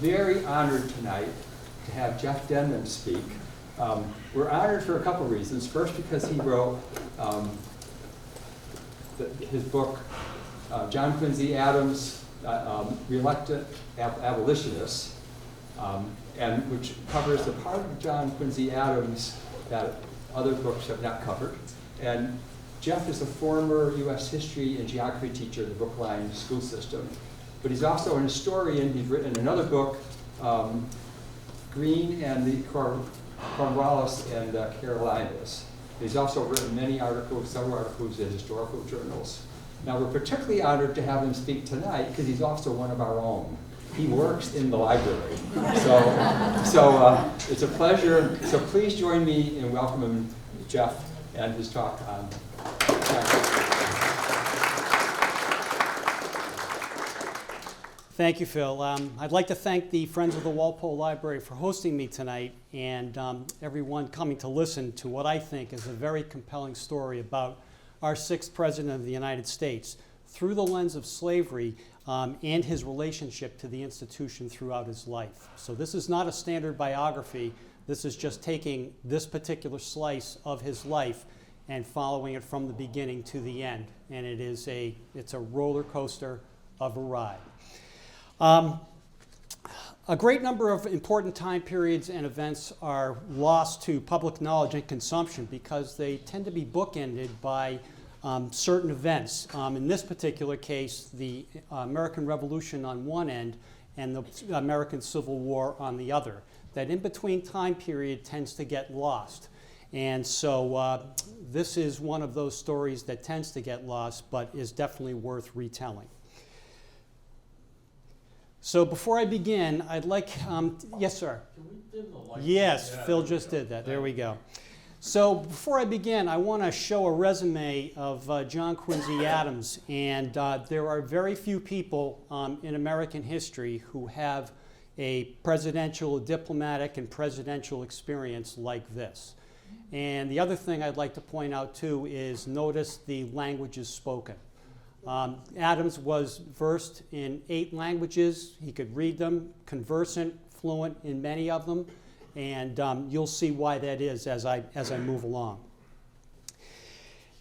very honored tonight to have Jeff Denman speak. We're honored for a couple reasons. First, because he wrote his book, John Quincy Adam's Reluctant Abolitionist, and which covers the part of John Quincy Adams that other books have not covered. And Jeff is a former U.S. history and geography teacher in the Brookline school system. But he's also an historian. He's written another book, Green and the Cornwallis and Carolinas. He's also written many articles, several articles in historical journals. Now, we're particularly honored to have him speak tonight because he's also one of our own. He works in the library. So it's a pleasure. So please join me in welcoming Jeff and his talk on Thank you, Phil. I'd like to thank the Friends of the Walpole Library for hosting me tonight and everyone coming to listen to what I think is a very compelling story about our sixth President of the United States through the lens of slavery and his relationship to the institution throughout his life. So this is not a standard biography. This is just taking this particular slice of his life and following it from the beginning to the end. And it's a roller coaster of a ride. A great number of important time periods and events are lost to public knowledge and consumption because they tend to be bookended by certain events. In this particular case, the American Revolution on one end and the American Civil War on the other. That in-between time period tends to get lost. And so this is one of those stories that tends to get lost but is definitely worth retelling. So before I begin, I'd like, yes, sir? Can we dim the light? Yes, Yeah, Phil just did that. There we go. So before I begin, I want to show a resume of John Quincy Adams. And there are very few people in American history who have a presidential, diplomatic, and presidential experience like this. And the other thing I'd like to point out, too, is notice the languages spoken. Adams was versed in 8 languages. He could read them, conversant, fluent in many of them, and you'll see why that is as I move along.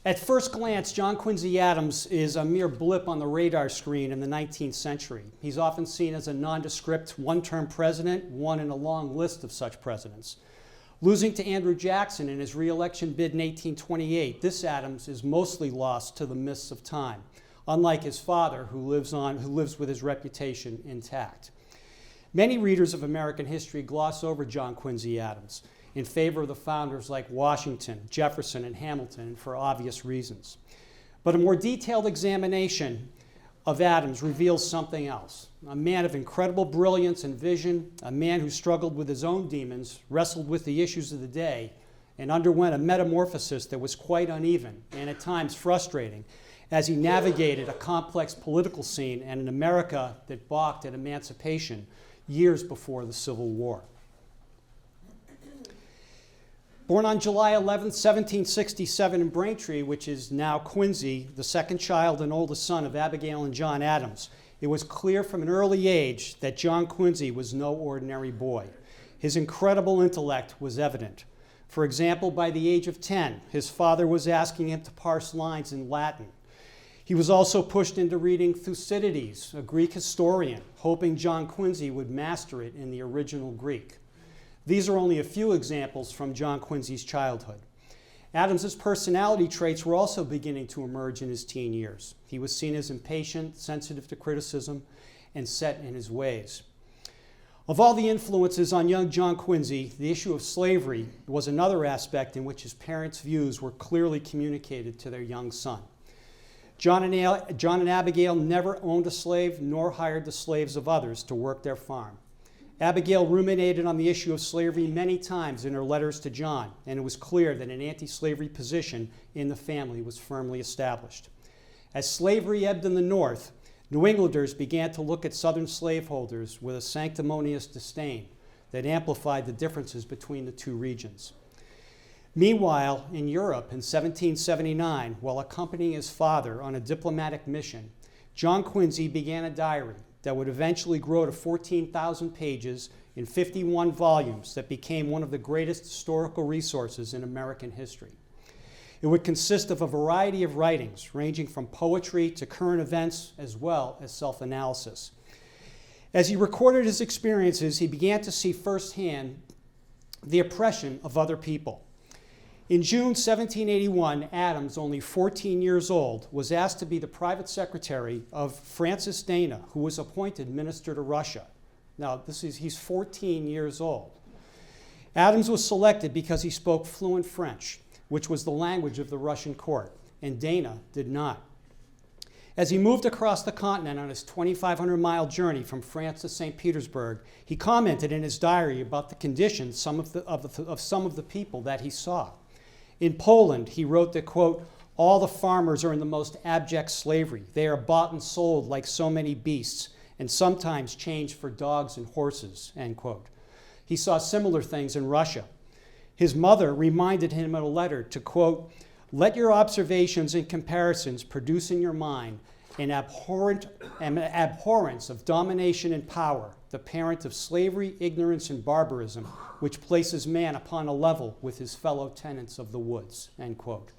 At first glance, John Quincy Adams is a mere blip on the radar screen in the 19th century. He's often seen as a nondescript one-term president, one in a long list of such presidents. Losing to Andrew Jackson in his re-election bid in 1828, this Adams is mostly lost to the mists of time, unlike his father, who lives with his reputation intact. Many readers of American history gloss over John Quincy Adams in favor of the founders like Washington, Jefferson, and Hamilton for obvious reasons. But a more detailed examination of Adams reveals something else. A man of incredible brilliance and vision, a man who struggled with his own demons, wrestled with the issues of the day, and underwent a metamorphosis that was quite uneven and at times frustrating as he navigated a complex political scene and an America that balked at emancipation years before the Civil War. Born on July 11, 1767 in Braintree, which is now Quincy, the second child and oldest son of Abigail and John Adams, it was clear from an early age that John Quincy was no ordinary boy. His incredible intellect was evident. For example, by the age of 10, his father was asking him to parse lines in Latin. He was also pushed into reading Thucydides, a Greek historian, hoping John Quincy would master it in the original Greek. These are only a few examples from John Quincy's childhood. Adams's personality traits were also beginning to emerge in his teen years. He was seen as impatient, sensitive to criticism, and set in his ways. Of all the influences on young John Quincy, the issue of slavery was another aspect in which his parents' views were clearly communicated to their young son. John and Abigail never owned a slave nor hired the slaves of others to work their farm. Abigail ruminated on the issue of slavery many times in her letters to John, and it was clear that an anti-slavery position in the family was firmly established. As slavery ebbed in the North, New Englanders began to look at Southern slaveholders with a sanctimonious disdain that amplified the differences between the two regions. Meanwhile, in Europe in 1779, while accompanying his father on a diplomatic mission, John Quincy began a diary that would eventually grow to 14,000 pages in 51 volumes that became one of the greatest historical resources in American history. It would consist of a variety of writings, ranging from poetry to current events, as well as self-analysis. As he recorded his experiences, he began to see firsthand the oppression of other people. In June 1781, Adams, only 14 years old, was asked to be the private secretary of Francis Dana, who was appointed minister to Russia. Now, he's 14 years old. Adams was selected because he spoke fluent French, which was the language of the Russian court, and Dana did not. As he moved across the continent on his 2,500-mile journey from France to St. Petersburg, he commented in his diary about the conditions of some of the people that he saw. In Poland, he wrote that, quote, "All the farmers are in the most abject slavery. They are bought and sold like so many beasts, and sometimes changed for dogs and horses," end quote. He saw similar things in Russia. His mother reminded him in a letter to, quote, "Let your observations and comparisons produce in your mind an abhorrence of domination and power, the parent of slavery, ignorance, and barbarism, which places man upon a level with his fellow tenants of the woods," end quote.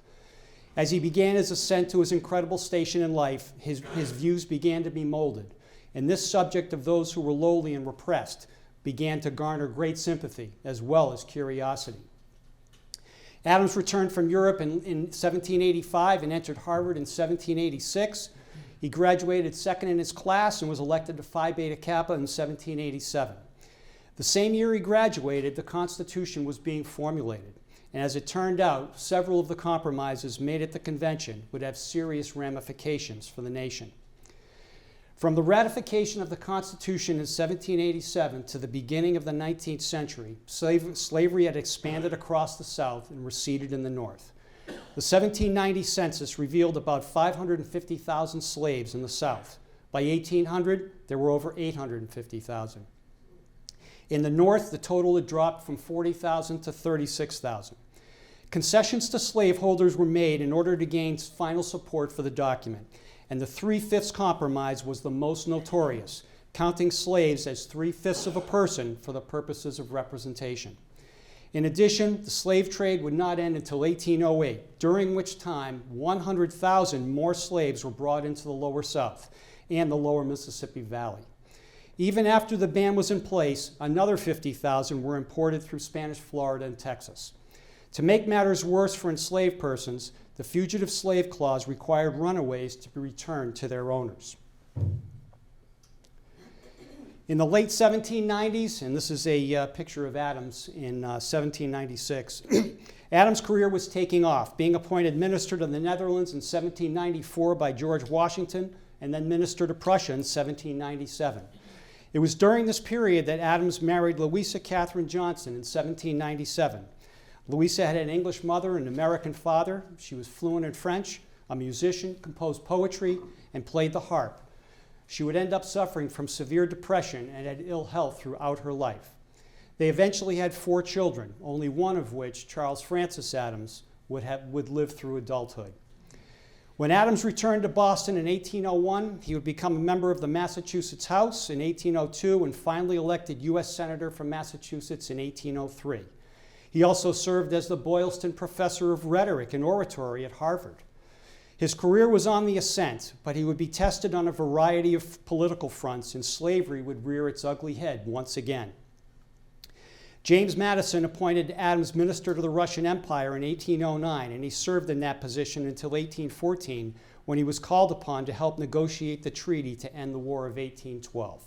As he began his ascent to his incredible station in life, his views began to be molded, and this subject of those who were lowly and repressed began to garner great sympathy as well as curiosity. Adams returned from Europe in 1785 and entered Harvard in 1786. He graduated second in his class and was elected to Phi Beta Kappa in 1787. The same year he graduated, the Constitution was being formulated, and as it turned out, several of the compromises made at the convention would have serious ramifications for the nation. From the ratification of the Constitution in 1787 to the beginning of the 19th century, slavery had expanded across the South and receded in the North. The 1790 census revealed about 550,000 slaves in the South. By 1800, there were over 850,000. In the North, the total had dropped from 40,000 to 36,000. Concessions to slaveholders were made in order to gain final support for the document, and the 3/5 compromise was the most notorious, counting slaves as 3/5 of a person for the purposes of representation. In addition, the slave trade would not end until 1808, during which time 100,000 more slaves were brought into the lower South and the lower Mississippi Valley. Even after the ban was in place, another 50,000 were imported through Spanish Florida and Texas. To make matters worse for enslaved persons, the Fugitive Slave Clause required runaways to be returned to their owners. In the late 1790s, and this is a picture of Adams in 1796, Adams' career was taking off, being appointed minister to the Netherlands in 1794 by George Washington, and then minister to Prussia in 1797. It was during this period that Adams married Louisa Catherine Johnson in 1797. Louisa had an English mother and an American father. She was fluent in French, a musician, composed poetry, and played the harp. She would end up suffering from severe depression and had ill health throughout her life. They eventually had 4 children, only one of which, Charles Francis Adams, would live through adulthood. When Adams returned to Boston in 1801, he would become a member of the Massachusetts House in 1802 and finally elected U.S. Senator from Massachusetts in 1803. He also served as the Boylston Professor of Rhetoric and Oratory at Harvard. His career was on the ascent, but he would be tested on a variety of political fronts, and slavery would rear its ugly head once again. James Madison appointed Adams minister to the Russian Empire in 1809, and he served in that position until 1814, when he was called upon to help negotiate the treaty to end the War of 1812.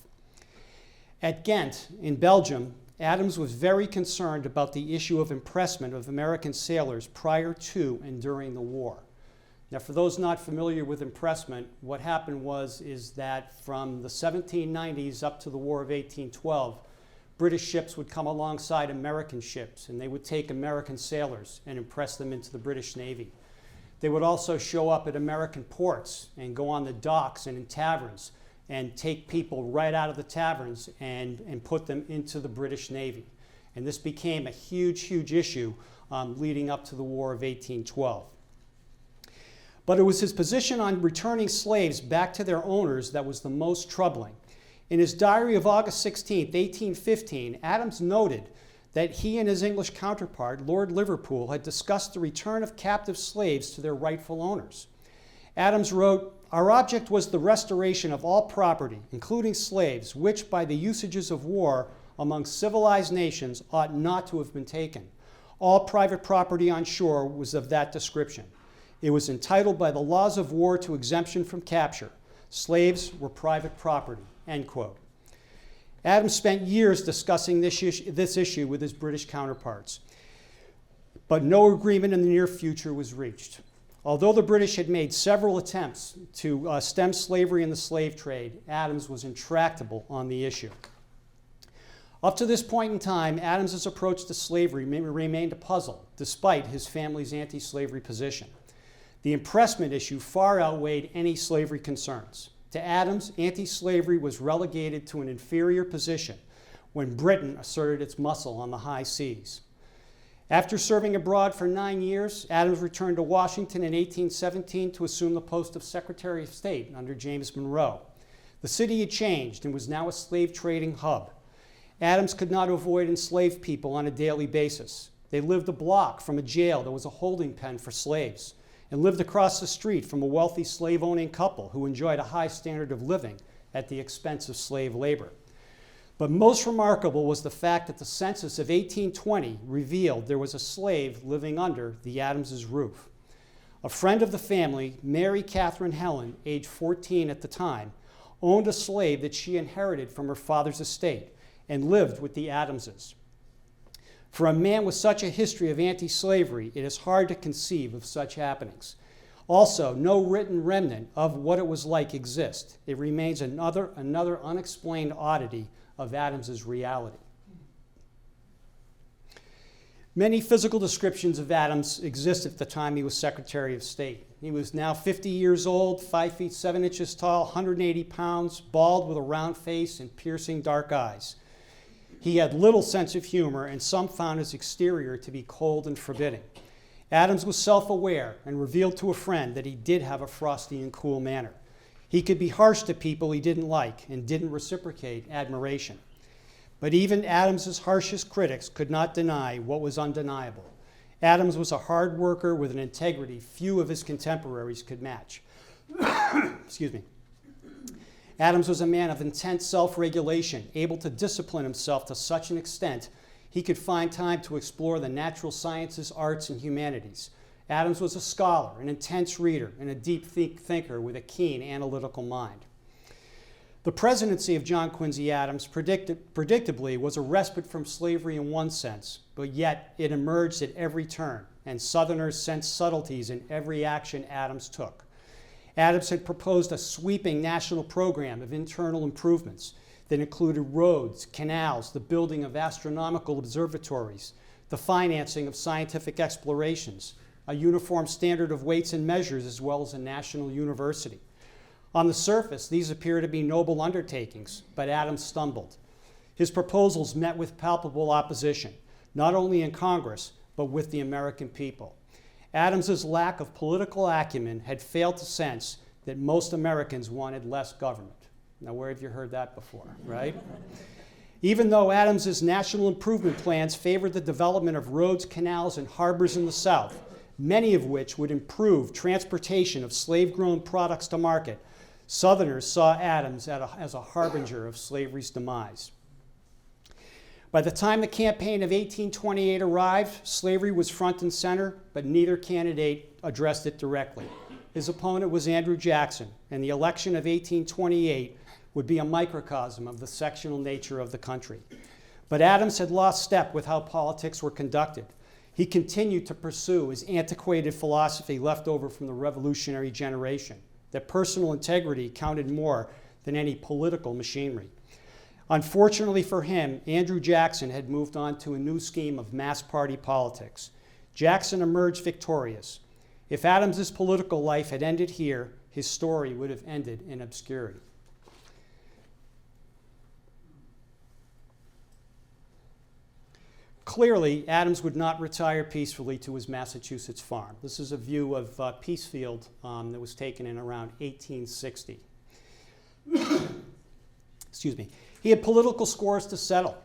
At Ghent, in Belgium, Adams was very concerned about the issue of impressment of American sailors prior to and during the war. Now, for those not familiar with impressment, what happened is that from the 1790s up to the War of 1812, British ships would come alongside American ships, and they would take American sailors and impress them into the British Navy. They would also show up at American ports and go on the docks and in taverns and take people right out of the taverns and put them into the British Navy. And this became a huge, huge issue leading up to the War of 1812. But it was his position on returning slaves back to their owners that was the most troubling. In his diary of August 16, 1815, Adams noted that he and his English counterpart, Lord Liverpool, had discussed the return of captive slaves to their rightful owners. Adams wrote, "Our object was the restoration of all property, including slaves, which by the usages of war among civilized nations ought not to have been taken. All private property on shore was of that description. It was entitled by the laws of war to exemption from capture. Slaves were private property," end quote. Adams spent years discussing this issue with his British counterparts, but no agreement in the near future was reached. Although the British had made several attempts to stem slavery and the slave trade, Adams was intractable on the issue. Up to this point in time, Adams's approach to slavery remained a puzzle, despite his family's anti-slavery position. The impressment issue far outweighed any slavery concerns. To Adams, anti-slavery was relegated to an inferior position when Britain asserted its muscle on the high seas. After serving abroad for 9 years, Adams returned to Washington in 1817 to assume the post of Secretary of State under James Monroe. The city had changed and was now a slave trading hub. Adams could not avoid enslaved people on a daily basis. They lived a block from a jail that was a holding pen for slaves, and lived across the street from a wealthy slave-owning couple who enjoyed a high standard of living at the expense of slave labor. But most remarkable was the fact that the census of 1820 revealed there was a slave living under the Adamses' roof. A friend of the family, Mary Catherine Helen, age 14 at the time, owned a slave that she inherited from her father's estate and lived with the Adamses. For a man with such a history of anti-slavery, it is hard to conceive of such happenings. Also, no written remnant of what it was like exists. It remains another unexplained oddity of Adams's reality. Many physical descriptions of Adams exist at the time he was Secretary of State. He was now 50 years old, 5 feet 7 inches tall, 180 pounds, bald with a round face and piercing dark eyes. He had little sense of humor, and some found his exterior to be cold and forbidding. Adams was self-aware and revealed to a friend that he did have a frosty and cool manner. He could be harsh to people he didn't like and didn't reciprocate admiration. But even Adams's harshest critics could not deny what was undeniable. Adams was a hard worker with an integrity few of his contemporaries could match. Excuse me. Adams was a man of intense self-regulation, able to discipline himself to such an extent he could find time to explore the natural sciences, arts, and humanities. Adams was a scholar, an intense reader, and a deep thinker with a keen analytical mind. The presidency of John Quincy Adams predictably was a respite from slavery in one sense, but yet it emerged at every turn, and Southerners sensed subtleties in every action Adams took. Adams had proposed a sweeping national program of internal improvements that included roads, canals, the building of astronomical observatories, the financing of scientific explorations, a uniform standard of weights and measures, as well as a national university. On the surface, these appear to be noble undertakings, but Adams stumbled. His proposals met with palpable opposition, not only in Congress, but with the American people. Adams's lack of political acumen had failed to sense that most Americans wanted less government. Now, where have you heard that before, right? Even though Adams's national improvement plans favored the development of roads, canals, and harbors in the South, many of which would improve transportation of slave-grown products to market, Southerners saw Adams as a harbinger of slavery's demise. By the time the campaign of 1828 arrived, slavery was front and center, but neither candidate addressed it directly. His opponent was Andrew Jackson, and the election of 1828 would be a microcosm of the sectional nature of the country. But Adams had lost step with how politics were conducted. He continued to pursue his antiquated philosophy left over from the revolutionary generation, that personal integrity counted more than any political machinery. Unfortunately for him, Andrew Jackson had moved on to a new scheme of mass party politics. Jackson emerged victorious. If Adams's political life had ended here, his story would have ended in obscurity. Clearly, Adams would not retire peacefully to his Massachusetts farm. This is a view of Peacefield that was taken in around 1860. He had political scores to settle,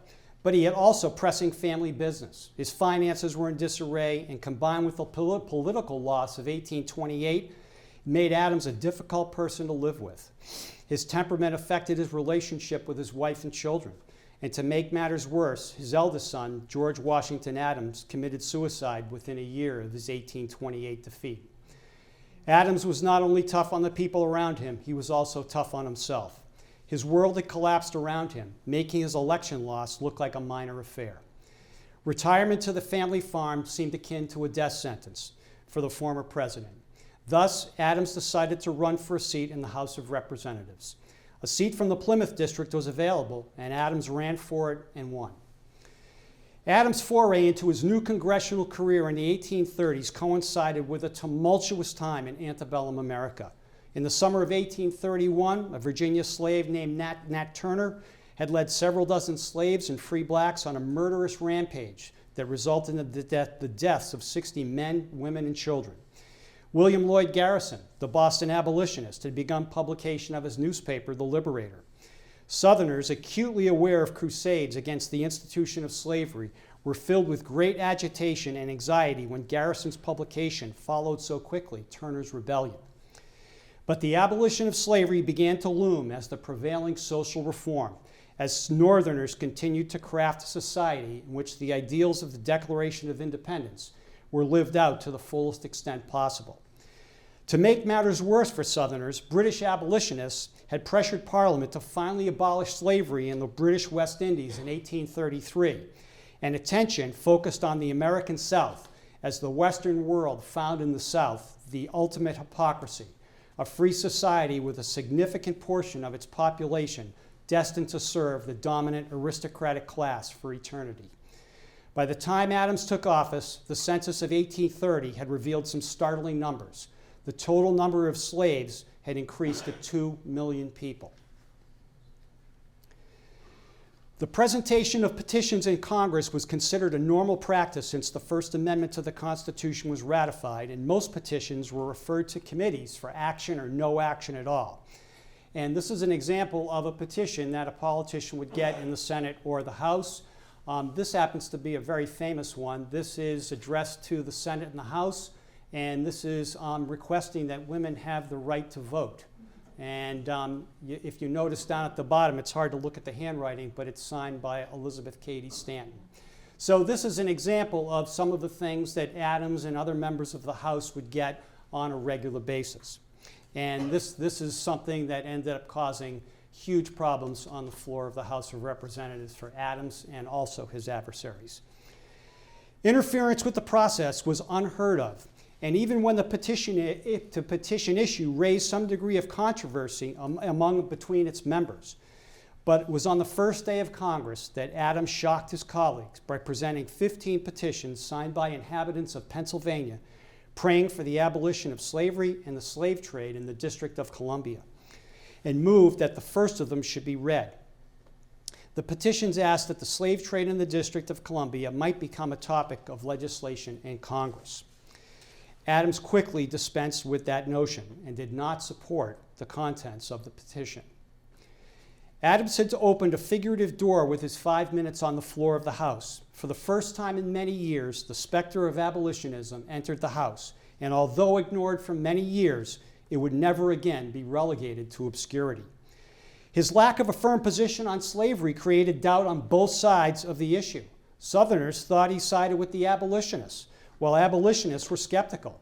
but he had also pressing family business. His finances were in disarray, and combined with the political loss of 1828, made Adams a difficult person to live with. His temperament affected his relationship with his wife and children. And to make matters worse, his eldest son, George Washington Adams, committed suicide within a year of his 1828 defeat. Adams was not only tough on the people around him, he was also tough on himself. His world had collapsed around him, making his election loss look like a minor affair. Retirement to the family farm seemed akin to a death sentence for the former president. Thus, Adams decided to run for a seat in the House of Representatives. A seat from the Plymouth district was available, and Adams ran for it and won. Adams' foray into his new congressional career in the 1830s coincided with a tumultuous time in antebellum America. In the summer of 1831, a Virginia slave named Nat Turner had led several dozen slaves and free blacks on a murderous rampage that resulted in the deaths of 60 men, women, and children. William Lloyd Garrison, the Boston abolitionist, had begun publication of his newspaper, The Liberator. Southerners, acutely aware of crusades against the institution of slavery, were filled with great agitation and anxiety when Garrison's publication followed so quickly Turner's rebellion. But the abolition of slavery began to loom as the prevailing social reform, as Northerners continued to craft a society in which the ideals of the Declaration of Independence were lived out to the fullest extent possible. To make matters worse for Southerners, British abolitionists had pressured Parliament to finally abolish slavery in the British West Indies in 1833, and attention focused on the American South as the Western world found in the South the ultimate hypocrisy, a free society with a significant portion of its population destined to serve the dominant aristocratic class for eternity. By the time Adams took office, the census of 1830 had revealed some startling numbers. The total number of slaves had increased to 2 million people. The presentation of petitions in Congress was considered a normal practice since the First Amendment to the Constitution was ratified, and most petitions were referred to committees for action or no action at all. And this is an example of a petition that a politician would get in the Senate or the House. This happens to be a very famous one. This is addressed to the Senate and the House, and this is requesting that women have the right to vote. And if you notice down at the bottom, it's hard to look at the handwriting, but it's signed by Elizabeth Cady Stanton. So this is an example of some of the things that Adams and other members of the House would get on a regular basis. And this is something that ended up causing huge problems on the floor of the House of Representatives for Adams and also his adversaries. Interference with the process was unheard of. And even when the petition issue raised some degree of controversy between its members, but it was on the first day of Congress that Adams shocked his colleagues by presenting 15 petitions signed by inhabitants of Pennsylvania praying for the abolition of slavery and the slave trade in the District of Columbia, and moved that the first of them should be read. The petitions asked that the slave trade in the District of Columbia might become a topic of legislation in Congress. Adams quickly dispensed with that notion and did not support the contents of the petition. Adams had opened a figurative door with his 5 minutes on the floor of the House. For the first time in many years, the specter of abolitionism entered the House, and although ignored for many years, it would never again be relegated to obscurity. His lack of a firm position on slavery created doubt on both sides of the issue. Southerners thought he sided with the abolitionists, while abolitionists were skeptical.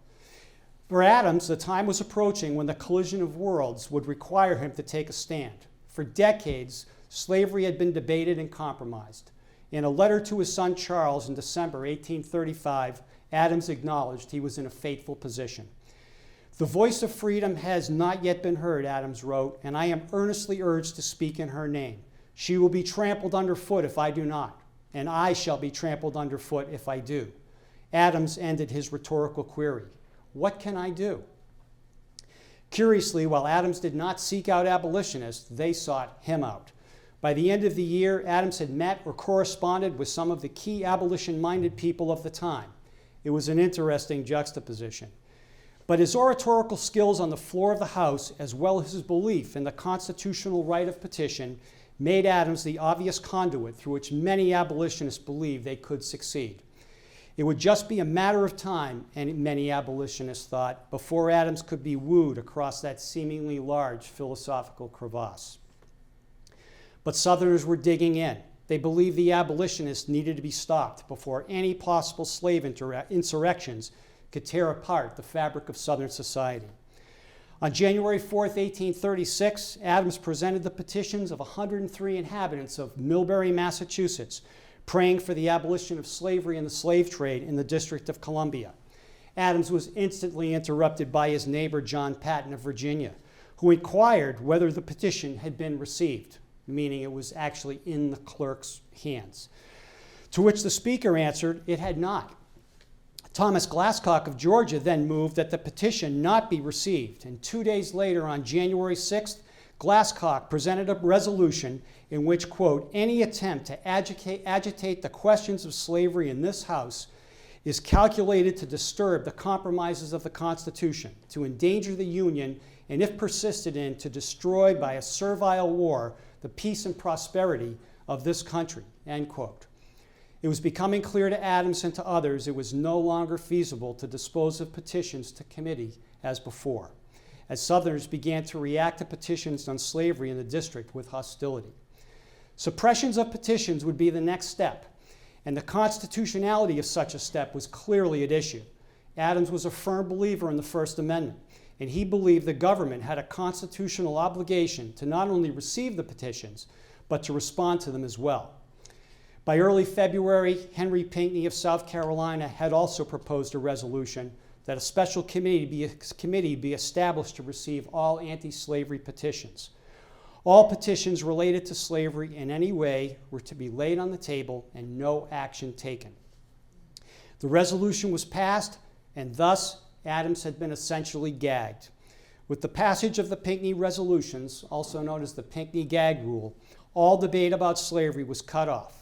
For Adams, the time was approaching when the collision of worlds would require him to take a stand. For decades, slavery had been debated and compromised. In a letter to his son Charles in December 1835, Adams acknowledged he was in a fateful position. "The voice of freedom has not yet been heard," Adams wrote, "and I am earnestly urged to speak in her name. She will be trampled underfoot if I do not, and I shall be trampled underfoot if I do." Adams ended his rhetorical query, "What can I do?" Curiously, while Adams did not seek out abolitionists, they sought him out. By the end of the year, Adams had met or corresponded with some of the key abolition-minded people of the time. It was an interesting juxtaposition. But his oratorical skills on the floor of the House, as well as his belief in the constitutional right of petition, made Adams the obvious conduit through which many abolitionists believed they could succeed. It would just be a matter of time, and many abolitionists thought, before Adams could be wooed across that seemingly large philosophical crevasse. But Southerners were digging in. They believed the abolitionists needed to be stopped before any possible slave insurrections could tear apart the fabric of Southern society. On January 4th, 1836, Adams presented the petitions of 103 inhabitants of Millbury, Massachusetts, praying for the abolition of slavery and the slave trade in the District of Columbia. Adams was instantly interrupted by his neighbor, John Patton of Virginia, who inquired whether the petition had been received, meaning it was actually in the clerk's hands. To which the speaker answered it had not. Thomas Glasscock of Georgia then moved that the petition not be received, and 2 days later, on January 6th, Glasscock presented a resolution in which, quote, any attempt to agitate the questions of slavery in this House is calculated to disturb the compromises of the Constitution, to endanger the Union, and if persisted in, to destroy by a servile war the peace and prosperity of this country, end quote. It was becoming clear to Adams and to others it was no longer feasible to dispose of petitions to committee as before, as Southerners began to react to petitions on slavery in the district with hostility. Suppressions of petitions would be the next step, and the constitutionality of such a step was clearly at issue. Adams was a firm believer in the First Amendment, and he believed the government had a constitutional obligation to not only receive the petitions, but to respond to them as well. By early February, Henry Pinckney of South Carolina had also proposed a resolution that a special committee be established to receive all anti-slavery petitions. All petitions related to slavery in any way were to be laid on the table and no action taken. The resolution was passed, and thus Adams had been essentially gagged. With the passage of the Pinckney resolutions, also known as the Pinckney gag rule, all debate about slavery was cut off.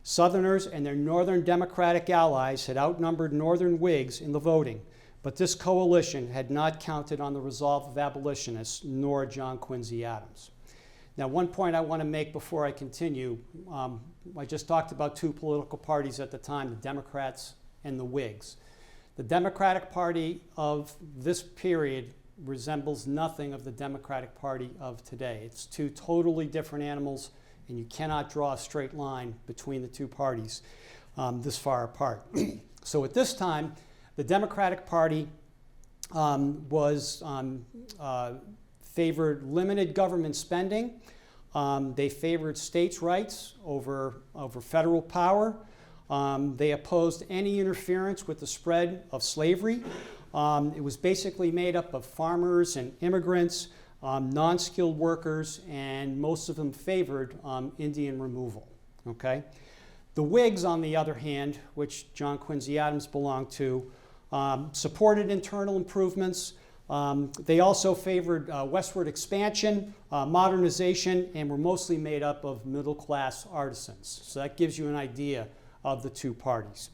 Southerners and their Northern Democratic allies had outnumbered Northern Whigs in the voting, but this coalition had not counted on the resolve of abolitionists, nor John Quincy Adams. Now, one point I want to make before I continue, I just talked about two political parties at the time, the Democrats and the Whigs. The Democratic Party of this period resembles nothing of the Democratic Party of today. It's two totally different animals, and you cannot draw a straight line between the two parties this far apart. So at this time, the Democratic Party favored limited government spending. They favored states' rights over federal power. They opposed any interference with the spread of slavery. It was basically made up of farmers and immigrants, non-skilled workers, and most of them favored Indian removal. Okay? The Whigs, on the other hand, which John Quincy Adams belonged to, supported internal improvements. They also favored westward expansion, modernization, and were mostly made up of middle-class artisans. So that gives you an idea of the two parties.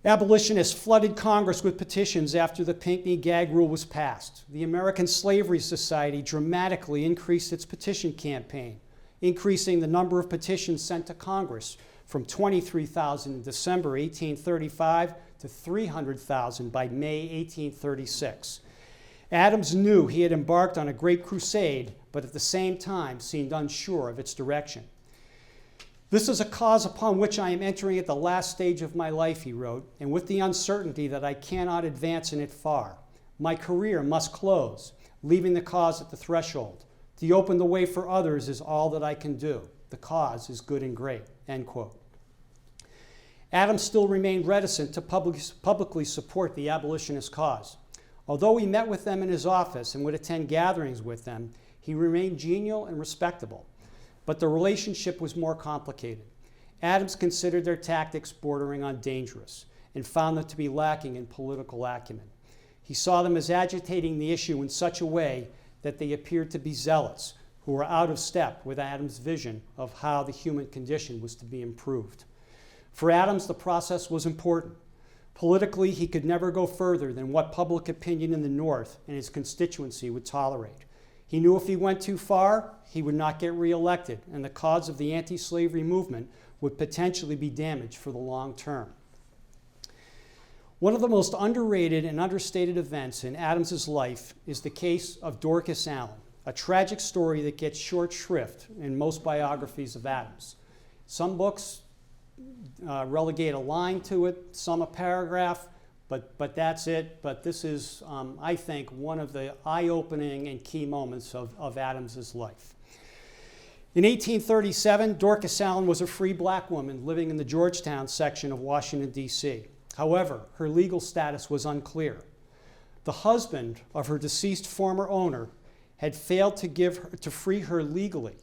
Abolitionists flooded Congress with petitions after the Pinckney gag rule was passed. The American Slavery Society dramatically increased its petition campaign, increasing the number of petitions sent to Congress from 23,000 in December 1835 to 300,000 by May 1836. Adams knew he had embarked on a great crusade, but at the same time seemed unsure of its direction. This is a cause upon which I am entering at the last stage of my life, he wrote, and with the uncertainty that I cannot advance in it far. My career must close, leaving the cause at the threshold. To open the way for others is all that I can do. The cause is good and great, end quote. Adams still remained reticent to publicly support the abolitionist cause. Although he met with them in his office and would attend gatherings with them, he remained genial and respectable. But the relationship was more complicated. Adams considered their tactics bordering on dangerous and found them to be lacking in political acumen. He saw them as agitating the issue in such a way that they appeared to be zealots who were out of step with Adams' vision of how the human condition was to be improved. For Adams, the process was important. Politically, he could never go further than what public opinion in the North and his constituency would tolerate. He knew if he went too far, he would not get reelected, and the cause of the anti-slavery movement would potentially be damaged for the long term. One of the most underrated and understated events in Adams's life is the case of Dorcas Allen, a tragic story that gets short shrift in most biographies of Adams. Some books relegate a line to it, some a paragraph, but that's it. But this is, I think, one of the eye-opening and key moments of Adams's life. In 1837, Dorcas Allen was a free black woman living in the Georgetown section of Washington, D.C. However, her legal status was unclear. The husband of her deceased former owner had failed to free her legally,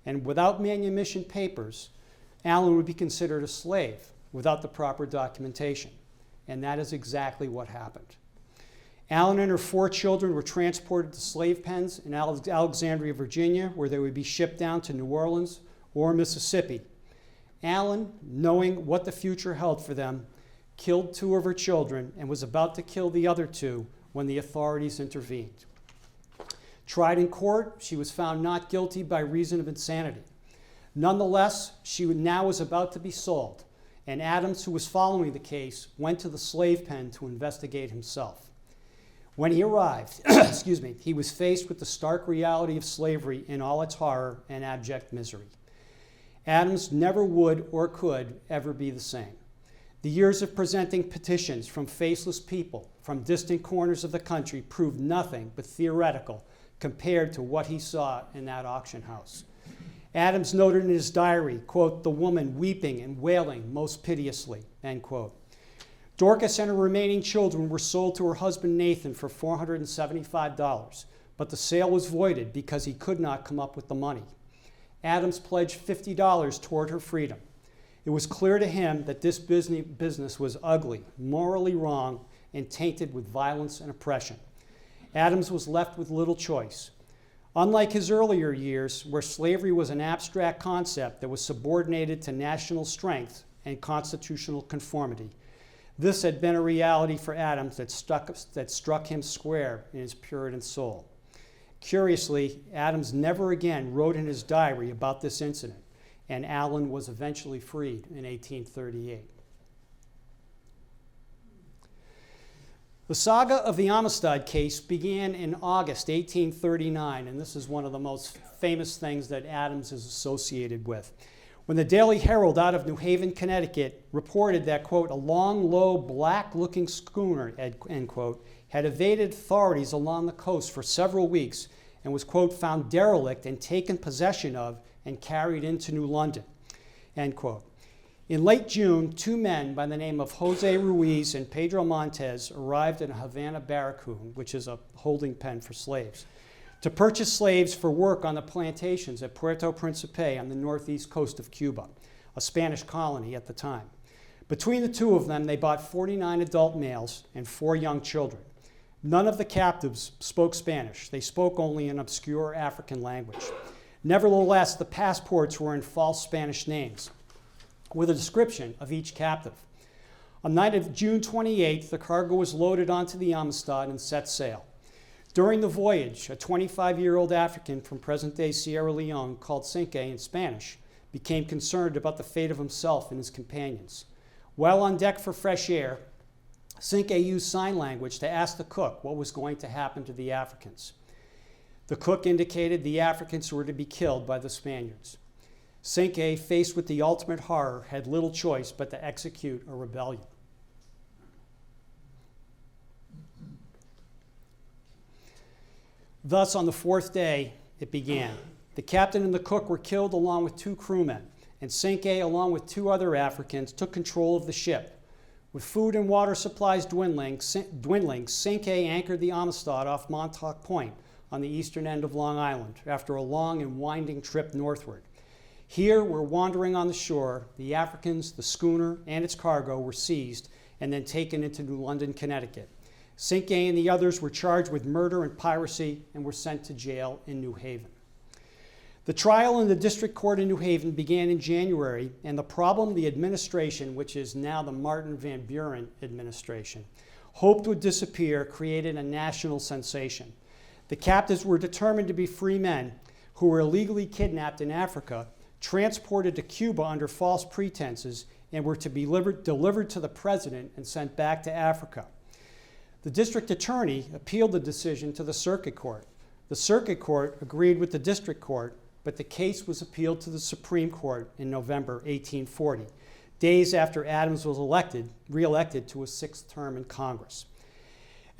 and without manumission papers, Allen would be considered a slave without the proper documentation. And that is exactly what happened. Allen and her 4 children were transported to slave pens in Alexandria, Virginia, where they would be shipped down to New Orleans or Mississippi. Allen, knowing what the future held for them, killed 2 of her children and was about to kill the other 2 when the authorities intervened. Tried in court, she was found not guilty by reason of insanity. Nonetheless, she now was about to be sold, and Adams, who was following the case, went to the slave pen to investigate himself. When he arrived, he was faced with the stark reality of slavery in all its horror and abject misery. Adams never would or could ever be the same. The years of presenting petitions from faceless people from distant corners of the country proved nothing but theoretical compared to what he saw in that auction house. Adams noted in his diary, quote, "the woman weeping and wailing most piteously," end quote. Dorcas and her remaining children were sold to her husband Nathan for $475, but the sale was voided because he could not come up with the money. Adams pledged $50 toward her freedom. It was clear to him that this business was ugly, morally wrong, and tainted with violence and oppression. Adams was left with little choice. Unlike his earlier years, where slavery was an abstract concept that was subordinated to national strength and constitutional conformity, this had been a reality for Adams that struck him square in his Puritan soul. Curiously, Adams never again wrote in his diary about this incident, and Allen was eventually freed in 1838. The saga of the Amistad case began in August 1839, and this is one of the most famous things that Adams is associated with. When the Daily Herald out of New Haven, Connecticut, reported that, quote, "a long, low, black-looking schooner," end quote, had evaded authorities along the coast for several weeks and was, quote, "found derelict and taken possession of and carried into New London," end quote. In late June, 2 men by the name of Jose Ruiz and Pedro Montez arrived in a Havana barracoon, which is a holding pen for slaves, to purchase slaves for work on the plantations at Puerto Principe on the northeast coast of Cuba, a Spanish colony at the time. Between the 2 of them, they bought 49 adult males and 4 young children. None of the captives spoke Spanish. They spoke only an obscure African language. Nevertheless, the passports were in false Spanish names, with a description of each captive. On the night of June 28th, the cargo was loaded onto the Amistad and set sail. During the voyage, a 25-year-old African from present-day Sierra Leone, called Cinque in Spanish, became concerned about the fate of himself and his companions. While on deck for fresh air, Cinque used sign language to ask the cook what was going to happen to the Africans. The cook indicated the Africans were to be killed by the Spaniards. Cinque, faced with the ultimate horror, had little choice but to execute a rebellion. Thus, on the 4th day, it began. The captain and the cook were killed along with 2 crewmen, and Cinque, along with 2 other Africans, took control of the ship. With food and water supplies dwindling, Cinque anchored the Amistad off Montauk Point on the eastern end of Long Island after a long and winding trip northward. Here, where wandering on the shore, the Africans, the schooner, and its cargo were seized and then taken into New London, Connecticut. Cinque and the others were charged with murder and piracy and were sent to jail in New Haven. The trial in the district court in New Haven began in January, and the problem the administration, which is now the Martin Van Buren administration, hoped would disappear, created a national sensation. The captives were determined to be free men who were illegally kidnapped in Africa, transported to Cuba under false pretenses, and were to be delivered to the president and sent back to Africa. The district attorney appealed the decision to the circuit court. The circuit court agreed with the district court, but the case was appealed to the Supreme Court in November 1840, days after Adams was re-elected to a sixth term in Congress.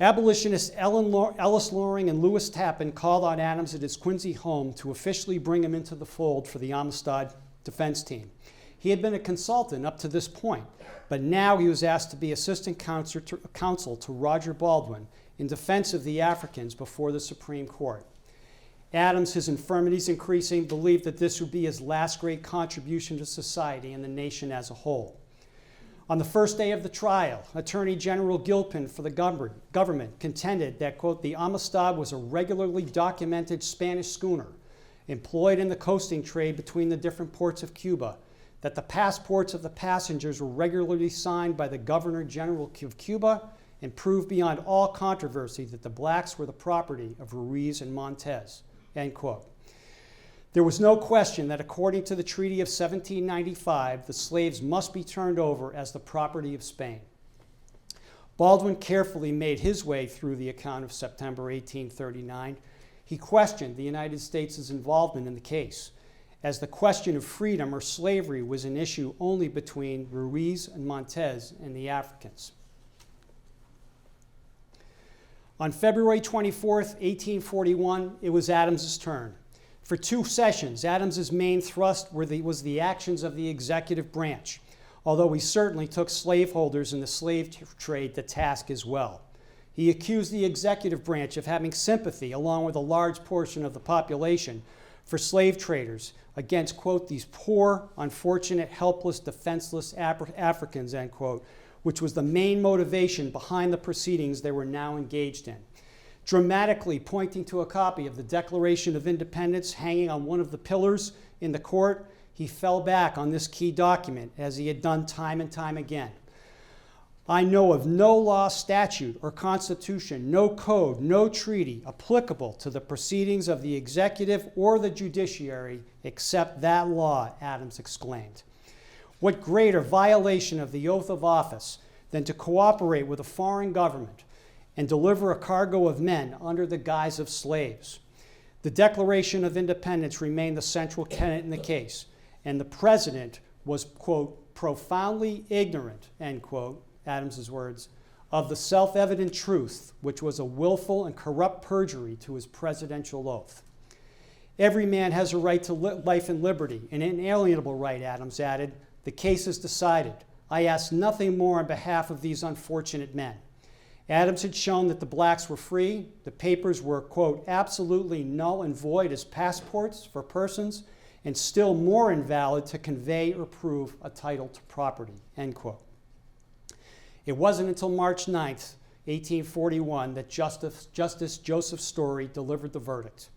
Abolitionists Ellis Loring and Lewis Tappan called on Adams at his Quincy home to officially bring him into the fold for the Amistad defense team. He had been a consultant up to this point, but now he was asked to be assistant counsel to Roger Baldwin in defense of the Africans before the Supreme Court. Adams, his infirmities increasing, believed that this would be his last great contribution to society and the nation as a whole. On the first day of the trial, Attorney General Gilpin for the government contended that, quote, the Amistad was a regularly documented Spanish schooner employed in the coasting trade between the different ports of Cuba, that the passports of the passengers were regularly signed by the Governor General of Cuba, and proved beyond all controversy that the blacks were the property of Ruiz and Montez, end quote. There was no question that according to the Treaty of 1795, the slaves must be turned over as the property of Spain. Baldwin carefully made his way through the account of September 1839. He questioned the United States' involvement in the case, as the question of freedom or slavery was an issue only between Ruiz and Montez and the Africans. On February 24th, 1841, it was Adams's turn. For 2 sessions, Adams's main thrust was the actions of the executive branch, although he certainly took slaveholders in the slave trade to task as well. He accused the executive branch of having sympathy, along with a large portion of the population, for slave traders against, quote, these poor, unfortunate, helpless, defenseless Africans, end quote, which was the main motivation behind the proceedings they were now engaged in. Dramatically pointing to a copy of the Declaration of Independence hanging on one of the pillars in the court, he fell back on this key document, as he had done time and time again. I know of no law, statute, or constitution, no code, no treaty applicable to the proceedings of the executive or the judiciary except that law, Adams exclaimed. What greater violation of the oath of office than to cooperate with a foreign government and deliver a cargo of men under the guise of slaves? The Declaration of Independence remained the central tenet in the case, and the president was, quote, profoundly ignorant, end quote, Adams's words, of the self-evident truth, which was a willful and corrupt perjury to his presidential oath. Every man has a right to life and liberty, an inalienable right, Adams added. The case is decided. I ask nothing more on behalf of these unfortunate men. Adams had shown that the blacks were free. The papers were, quote, absolutely null and void as passports for persons, and still more invalid to convey or prove a title to property, end quote. It wasn't until March 9th, 1841, that Justice Joseph Story delivered the verdict.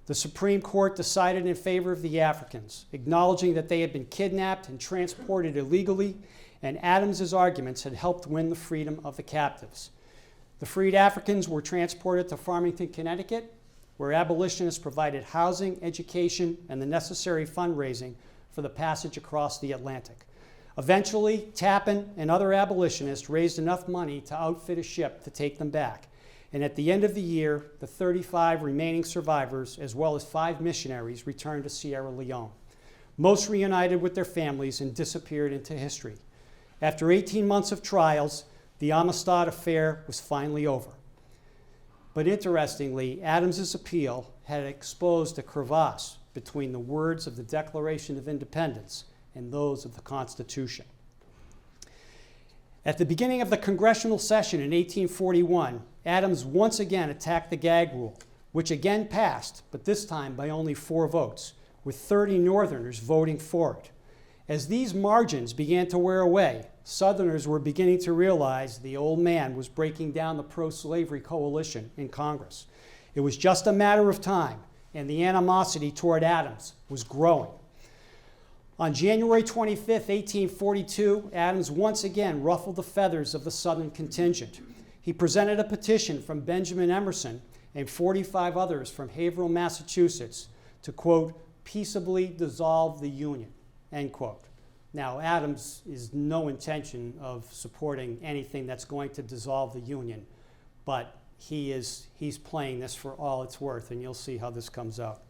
The Supreme Court decided in favor of the Africans, acknowledging that they had been kidnapped and transported illegally, and Adams's arguments had helped win the freedom of the captives. The freed Africans were transported to Farmington, Connecticut, where abolitionists provided housing, education, and the necessary fundraising for the passage across the Atlantic. Eventually, Tappan and other abolitionists raised enough money to outfit a ship to take them back. And at the end of the year, the 35 remaining survivors, as well as 5 missionaries, returned to Sierra Leone. Most reunited with their families and disappeared into history. After 18 months of trials, the Amistad affair was finally over. But interestingly, Adams's appeal had exposed a crevasse between the words of the Declaration of Independence and those of the Constitution. At the beginning of the congressional session in 1841, Adams once again attacked the gag rule, which again passed, but this time by only 4 votes, with 30 Northerners voting for it. As these margins began to wear away, Southerners were beginning to realize the old man was breaking down the pro-slavery coalition in Congress. It was just a matter of time, and the animosity toward Adams was growing. On January 25, 1842, Adams once again ruffled the feathers of the Southern contingent. He presented a petition from Benjamin Emerson and 45 others from Haverhill, Massachusetts, to, quote, peaceably dissolve the Union, end quote. Now, Adams is no intention of supporting anything that's going to dissolve the Union, but he's playing this for all it's worth, and you'll see how this comes out.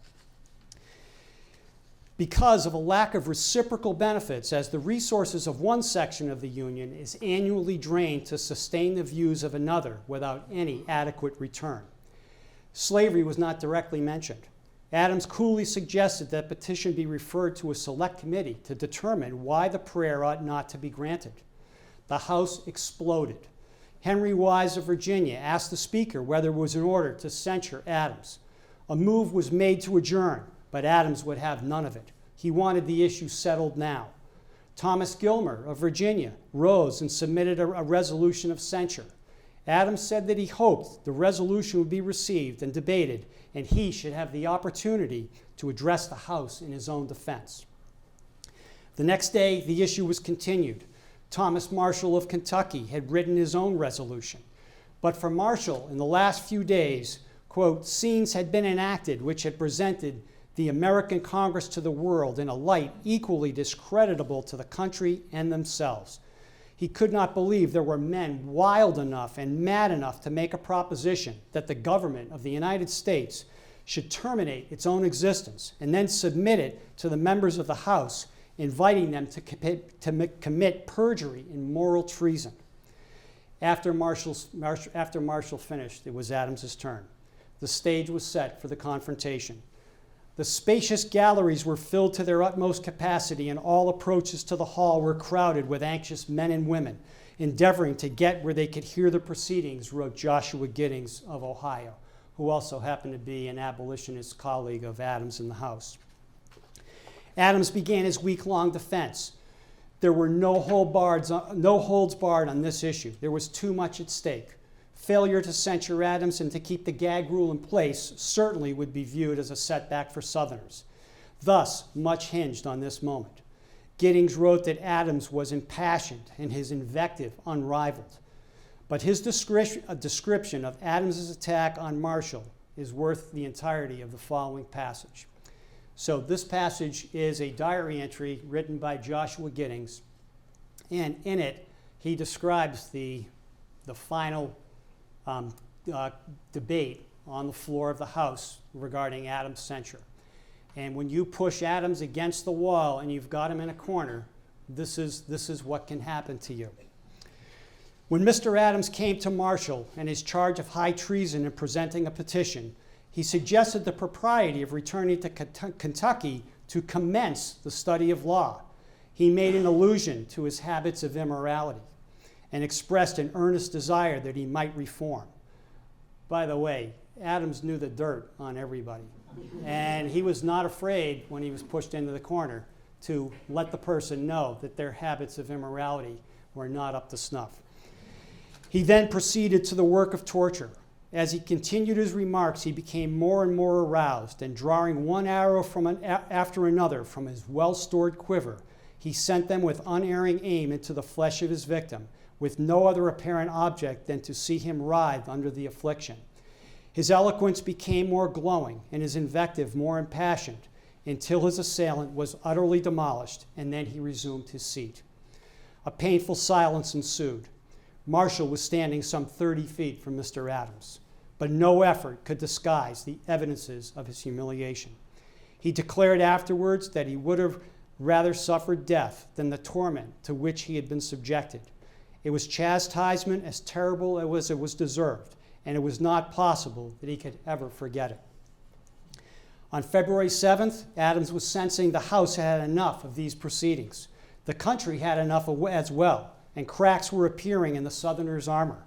Because of a lack of reciprocal benefits, as the resources of one section of the Union is annually drained to sustain the views of another without any adequate return. Slavery was not directly mentioned. Adams coolly suggested that petition be referred to a select committee to determine why the prayer ought not to be granted. The House exploded. Henry Wise of Virginia asked the Speaker whether it was in order to censure Adams. A move was made to adjourn, but Adams would have none of it. He wanted the issue settled now. Thomas Gilmer of Virginia rose and submitted a resolution of censure. Adams said that he hoped the resolution would be received and debated, and he should have the opportunity to address the House in his own defense. The next day, the issue was continued. Thomas Marshall of Kentucky had written his own resolution. But for Marshall, in the last few days, quote, scenes had been enacted which had presented the American Congress to the world in a light equally discreditable to the country and themselves. He could not believe there were men wild enough and mad enough to make a proposition that the government of the United States should terminate its own existence and then submit it to the members of the House, inviting them to commit perjury and moral treason. After Marshall finished, it was Adams's turn. The stage was set for the confrontation. The spacious galleries were filled to their utmost capacity, and all approaches to the hall were crowded with anxious men and women, endeavoring to get where they could hear the proceedings, wrote Joshua Giddings of Ohio, who also happened to be an abolitionist colleague of Adams in the House. Adams began his week-long defense. There were no holds barred on this issue. There was too much at stake. Failure to censure Adams and to keep the gag rule in place certainly would be viewed as a setback for Southerners. Thus, much hinged on this moment. Giddings wrote that Adams was impassioned and his invective unrivaled. But his description of Adams's attack on Marshall is worth the entirety of the following passage. So this passage is a diary entry written by Joshua Giddings, and in it he describes the final debate on the floor of the House regarding Adams' censure. And when you push Adams against the wall and you've got him in a corner, this is what can happen to you. When Mr. Adams came to Marshall and his charge of high treason in presenting a petition, he suggested the propriety of returning to Kentucky to commence the study of law. He made an allusion to his habits of immorality and expressed an earnest desire that he might reform. By the way, Adams knew the dirt on everybody, and he was not afraid when he was pushed into the corner to let the person know that their habits of immorality were not up to snuff. He then proceeded to the work of torture. As he continued his remarks, he became more and more aroused, and drawing one arrow after another from his well-stored quiver, he sent them with unerring aim into the flesh of his victim, with no other apparent object than to see him writhe under the affliction. His eloquence became more glowing and his invective more impassioned, until his assailant was utterly demolished, and then he resumed his seat. A painful silence ensued. Marshall was standing some 30 feet from Mr. Adams, but no effort could disguise the evidences of his humiliation. He declared afterwards that he would have rather suffered death than the torment to which he had been subjected. It was chastisement as terrible as it was deserved, and it was not possible that he could ever forget it. On February 7th, Adams was sensing the House had enough of these proceedings. The country had enough as well, and cracks were appearing in the Southerners' armor.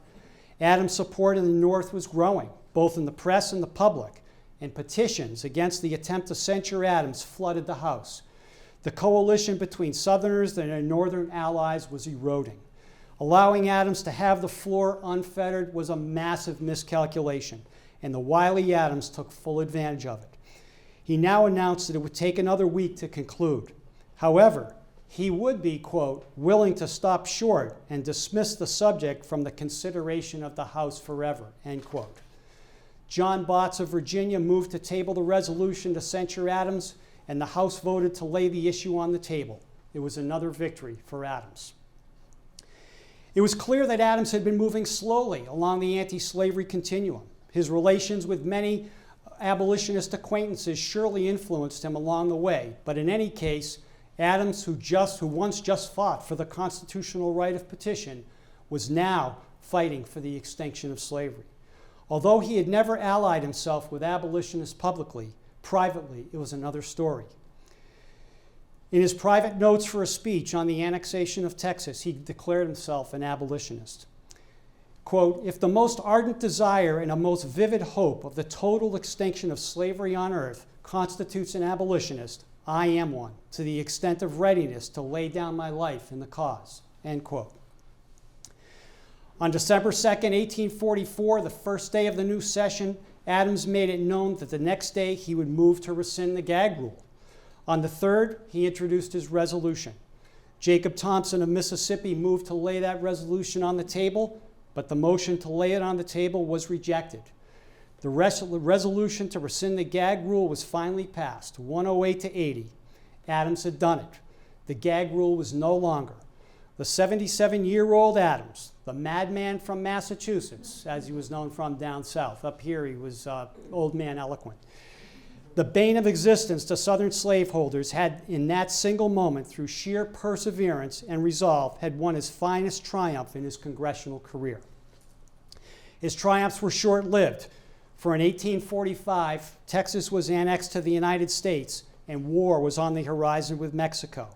Adams' support in the North was growing, both in the press and the public, and petitions against the attempt to censure Adams flooded the House. The coalition between Southerners and their Northern allies was eroding. Allowing Adams to have the floor unfettered was a massive miscalculation, and the wily Adams took full advantage of it. He now announced that it would take another week to conclude. However, he would be, quote, willing to stop short and dismiss the subject from the consideration of the House forever, end quote. John Botts of Virginia moved to table the resolution to censure Adams, and the House voted to lay the issue on the table. It was another victory for Adams. It was clear that Adams had been moving slowly along the anti-slavery continuum. His relations with many abolitionist acquaintances surely influenced him along the way, but in any case, Adams, who once just fought for the constitutional right of petition, was now fighting for the extinction of slavery. Although he had never allied himself with abolitionists publicly, privately, it was another story. In his private notes for a speech on the annexation of Texas, he declared himself an abolitionist. Quote, "If the most ardent desire and a most vivid hope of the total extinction of slavery on earth constitutes an abolitionist, I am one, to the extent of readiness to lay down my life in the cause." End quote. On December 2nd, 1844, the first day of the new session, Adams made it known that the next day he would move to rescind the gag rule. On the 3rd, he introduced his resolution. Jacob Thompson of Mississippi moved to lay that resolution on the table, but the motion to lay it on the table was rejected. The resolution to rescind the gag rule was finally passed, 108 to 80. Adams had done it. The gag rule was no longer. The 77-year-old Adams, the madman from Massachusetts, as he was known from down south. Up here he was old man eloquent. The bane of existence to Southern slaveholders had, in that single moment, through sheer perseverance and resolve, had won his finest triumph in his congressional career. His triumphs were short-lived, for in 1845, Texas was annexed to the United States, and war was on the horizon with Mexico.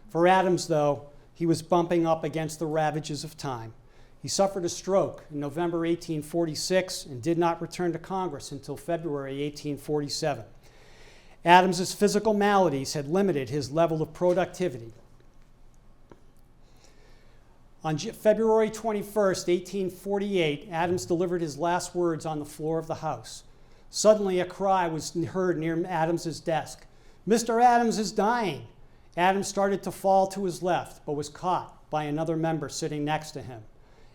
For Adams, though, he was bumping up against the ravages of time. He suffered a stroke in November 1846 and did not return to Congress until February 1847. Adams's physical maladies had limited his level of productivity. On February 21st, 1848, Adams delivered his last words on the floor of the House. Suddenly, a cry was heard near Adams's desk. "Mr. Adams is dying." Adams started to fall to his left, but was caught by another member sitting next to him.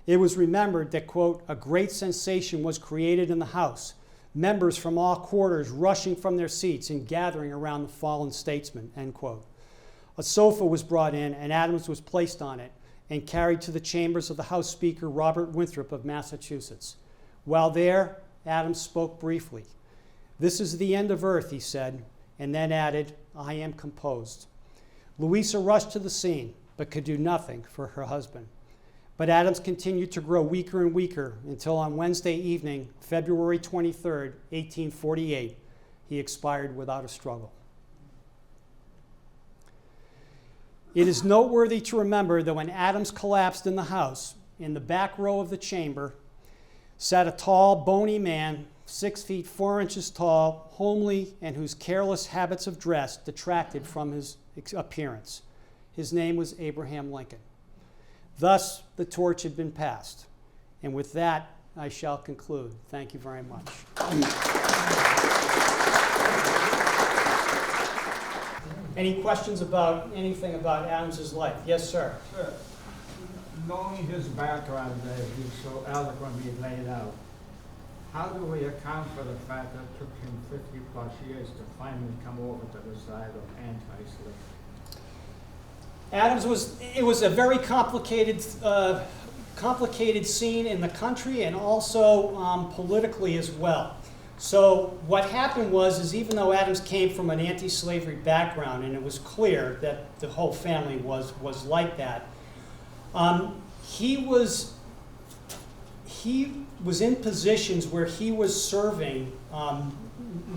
It was remembered that, quote, "a great sensation was created in the House, members from all quarters rushing from their seats and gathering around the fallen statesman," end quote. A sofa was brought in, and Adams was placed on it and carried to the chambers of the House Speaker, Robert Winthrop of Massachusetts. While there, Adams spoke briefly. "This is the end of earth," he said, and then added, "I am composed." Louisa rushed to the scene, but could do nothing for her husband. But Adams continued to grow weaker and weaker until on Wednesday evening, February 23rd, 1848, he expired without a struggle. It is noteworthy to remember that when Adams collapsed in the House, in the back row of the chamber, sat a tall, bony man, 6 feet 4 inches tall, homely, and whose careless habits of dress detracted from his appearance. His name was Abraham Lincoln. Thus, the torch had been passed. And with that, I shall conclude. Thank you very much. Any questions about anything about Adams's life? Yes, sir. Sir, knowing his background that he's so eloquently laid out, how do we account for the fact that it took him 50 plus years to finally come over to the side of anti-slavery? Adams was a very complicated scene in the country and also politically as well. So what happened was even though Adams came from an anti-slavery background, and it was clear that the whole family was like that, he was in positions where he was serving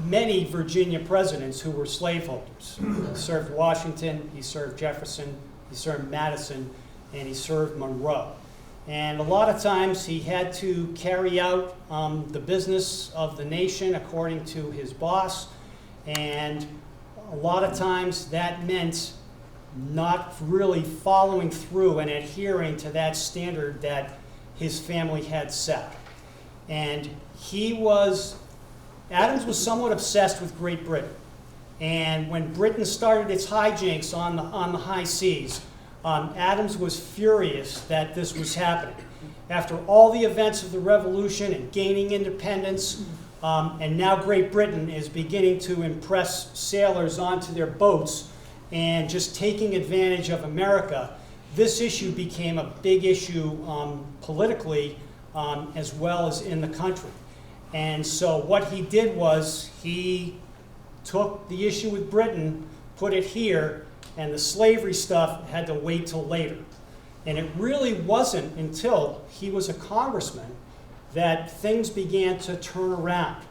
many Virginia presidents who were slaveholders. He served Washington, he served Jefferson, he served Madison, and he served Monroe. And a lot of times he had to carry out the business of the nation according to his boss, and a lot of times that meant not really following through and adhering to that standard that his family had set. And Adams was somewhat obsessed with Great Britain. And when Britain started its hijinks on the high seas, Adams was furious that this was happening. After all the events of the Revolution and gaining independence, and now Great Britain is beginning to impress sailors onto their boats and just taking advantage of America, this issue became a big issue politically as well as in the country. And so what he did was he took the issue with Britain, put it here, and the slavery stuff had to wait till later. And it really wasn't until he was a congressman that things began to turn around.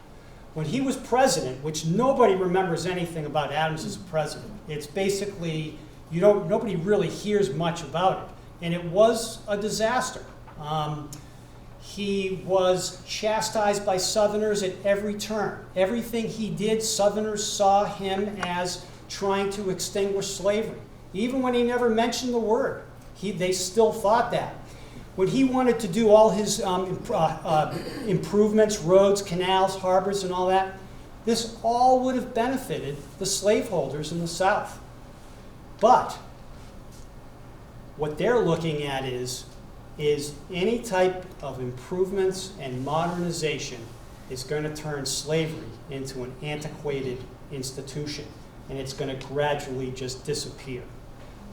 When he was president, which nobody remembers anything about Adams as a president, it's basically, nobody really hears much about it. And it was a disaster. He was chastised by Southerners at every turn. Everything he did, Southerners saw him as trying to extinguish slavery. Even when he never mentioned the word, they still thought that. When he wanted to do all his improvements, roads, canals, harbors, and all that, this all would have benefited the slaveholders in the South. But what they're looking at is any type of improvements and modernization is going to turn slavery into an antiquated institution, and it's going to gradually just disappear.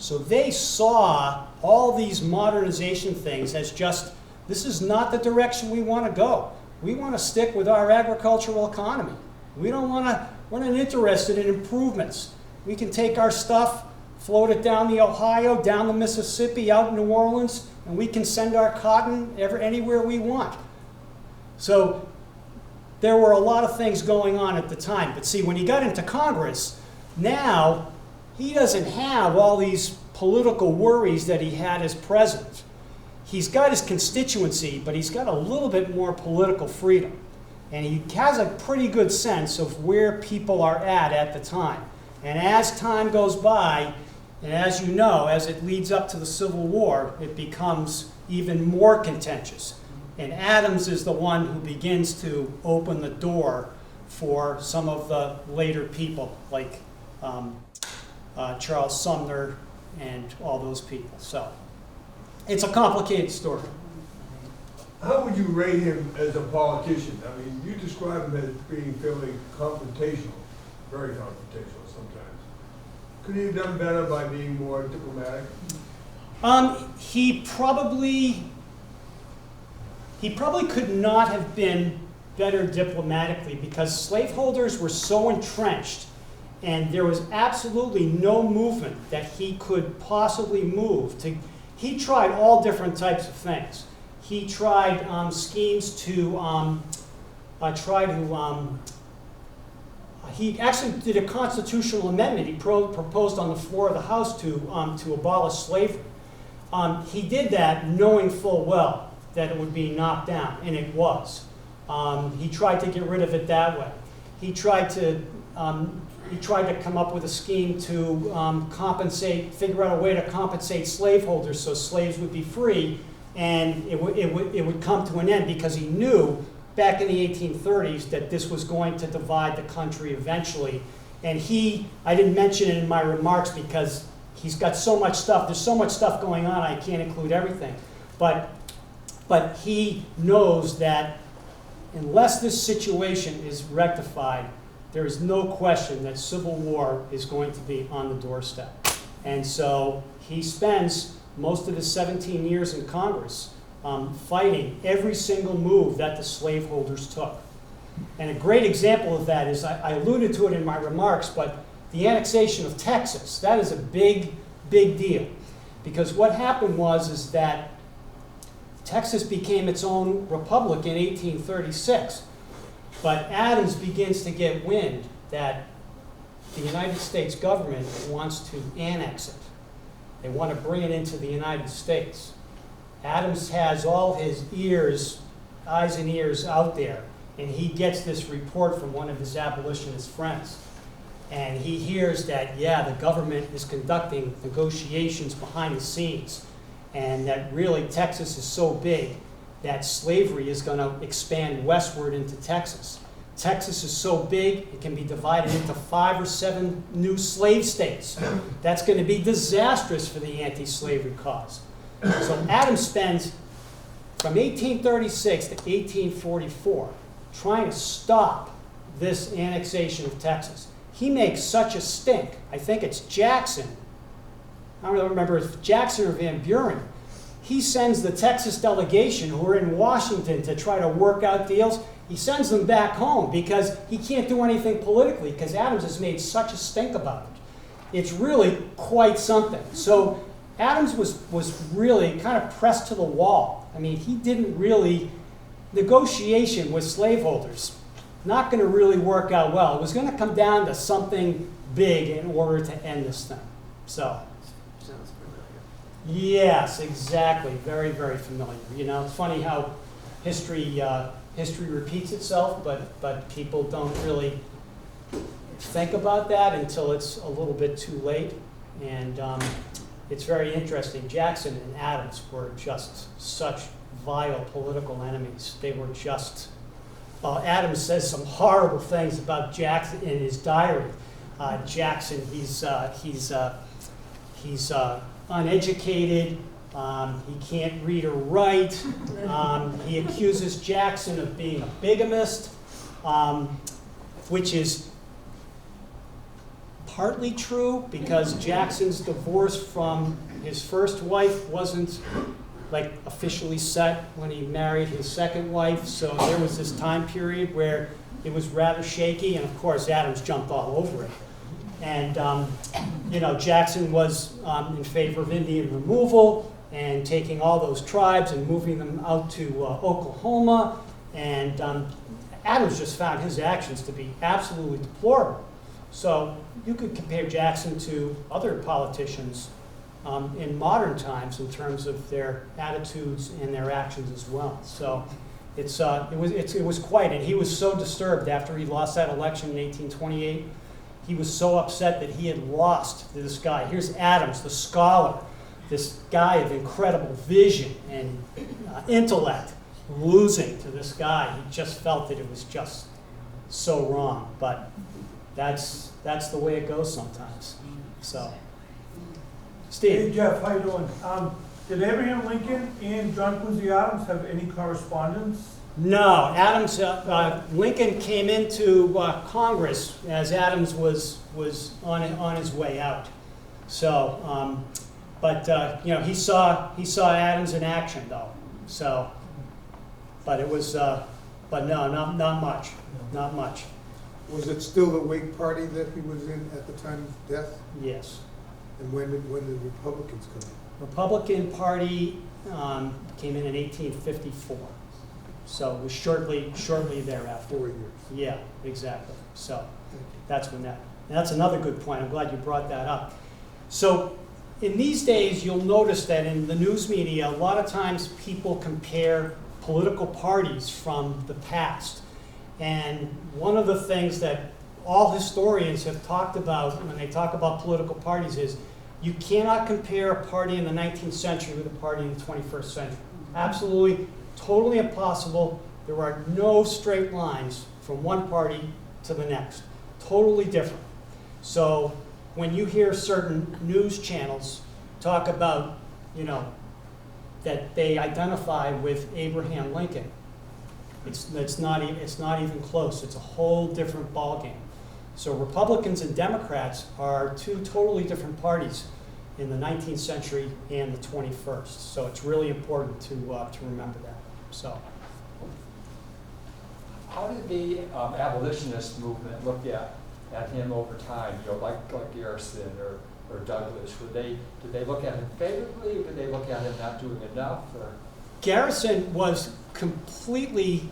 So they saw all these modernization things as just, this is not the direction we want to go. We want to stick with our agricultural economy. We're not interested in improvements. We can take our stuff, float it down the Ohio, down the Mississippi, out in New Orleans, and we can send our cotton anywhere we want. So there were a lot of things going on at the time. But see, when he got into Congress, now he doesn't have all these political worries that he had as president. He's got his constituency, but he's got a little bit more political freedom. And he has a pretty good sense of where people are at the time. And as time goes by, and as you know, as it leads up to the Civil War, it becomes even more contentious. And Adams is the one who begins to open the door for some of the later people, like Charles Sumner and all those people. So it's a complicated story. How would you rate him as a politician? I mean, you describe him as being fairly confrontational, very confrontational sometimes. Could he have done better by being more diplomatic? He probably could not have been better diplomatically because slaveholders were so entrenched and there was absolutely no movement that he could possibly move. He tried all different types of things. He tried schemes to he actually did a constitutional amendment. He proposed on the floor of the House to abolish slavery. He did that knowing full well that it would be knocked down, and it was. He tried to get rid of it that way. He tried to come up with a scheme to figure out a way to compensate slaveholders so slaves would be free, and it would come to an end because he knew back in the 1830s that this was going to divide the country eventually. And I didn't mention it in my remarks because he's got so much stuff. There's so much stuff going on, I can't include everything. But he knows that unless this situation is rectified, there is no question that civil war is going to be on the doorstep. And so he spends most of his 17 years in Congress fighting every single move that the slaveholders took. And a great example of that is, I alluded to it in my remarks, but the annexation of Texas, that is a big, big deal. Because what happened is that Texas became its own republic in 1836. But Adams begins to get wind that the United States government wants to annex it. They want to bring it into the United States. Adams has all his eyes and ears out there, and he gets this report from one of his abolitionist friends. And he hears that, the government is conducting negotiations behind the scenes, and that really Texas is so big that slavery is going to expand westward into Texas. Texas is so big, it can be divided into 5 or 7 new slave states. That's going to be disastrous for the anti-slavery cause. So Adams spends, from 1836 to 1844, trying to stop this annexation of Texas. He makes such a stink. I think it's Jackson. I don't remember if Jackson or Van Buren. He sends the Texas delegation who are in Washington to try to work out deals. He sends them back home because he can't do anything politically because Adams has made such a stink about it. It's really quite something. So Adams was really kind of pressed to the wall. I mean, he didn't really, negotiation with slaveholders, not going to really work out well. It was going to come down to something big in order to end this thing. So, Sounds familiar. yes, exactly. Very, very familiar. You know, it's funny how history repeats itself, but people don't really think about that until it's a little bit too late. And it's very interesting. Jackson and Adams were just such vile political enemies. They were just, Adams says some horrible things about Jackson in his diary. Jackson, he's uneducated. He can't read or write. He accuses Jackson of being a bigamist, which is partly true because Jackson's divorce from his first wife wasn't like officially set when he married his second wife. So there was this time period where it was rather shaky, and of course Adams jumped all over it. And you know, Jackson was in favor of Indian removal and taking all those tribes and moving them out to Oklahoma. And Adams just found his actions to be absolutely deplorable. So you could compare Jackson to other politicians in modern times in terms of their attitudes and their actions as well. So it was quite, and he was so disturbed after he lost that election in 1828. He was so upset that he had lost to this guy. Here's Adams, the scholar, this guy of incredible vision and intellect, losing to this guy. He just felt that it was just so wrong. But that's the way it goes sometimes. So, Steve. Hey Jeff, how you doing? Did Abraham Lincoln and John Quincy Adams have any correspondence? No, Adams. Lincoln came into Congress as Adams was on his way out. So, but you know, he saw Adams in action though. So, but it was, but no, not much, not much. Was it still the Whig Party that he was in at the time of death? Yes. And when did Republicans come in? Republican Party came in 1854. So it was shortly thereafter. 4 years. Yeah, exactly. So that's when that. And that's another good point. I'm glad you brought that up. So in these days, you'll notice that in the news media, a lot of times people compare political parties from the past. And one of the things that all historians have talked about when they talk about political parties is you cannot compare a party in the 19th century with a party in the 21st century. Absolutely, totally impossible. There are no straight lines from one party to the next. Totally different. So when you hear certain news channels talk about, you know, that they identify with Abraham Lincoln, it's not even close. It's a whole different ballgame. So Republicans and Democrats are two totally different parties in the 19th century and the 21st. So it's really important to remember that. So, How did the abolitionist movement look at him over time? You know, like Garrison or Douglas. Did they look at him favorably, or did they look at him not doing enough? Or? Garrison was completely.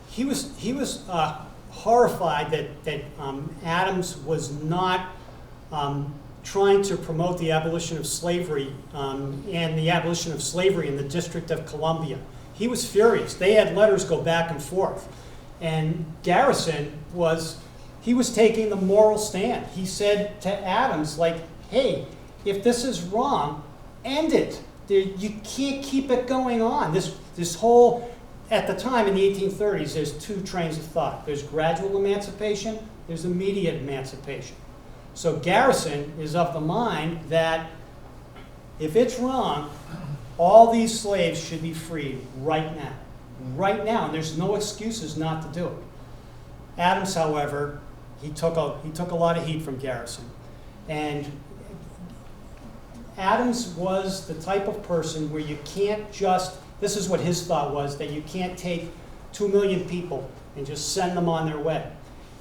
He was horrified that Adams was not trying to promote the abolition of slavery and the abolition of slavery in the District of Columbia. He was furious. They had letters go back and forth. And Garrison was taking the moral stand. He said to Adams, like, hey, if this is wrong, end it. You can't keep it going on. This whole, at the time in the 1830s, there's two trains of thought. There's gradual emancipation, there's immediate emancipation. So Garrison is of the mind that if it's wrong, all these slaves should be freed right now. right now, and there's no excuses not to do it. Adams, however, he took a lot of heat from Garrison. And Adams was the type of person where you can't just, this is what his thought was, that you can't take 2 million people and just send them on their way.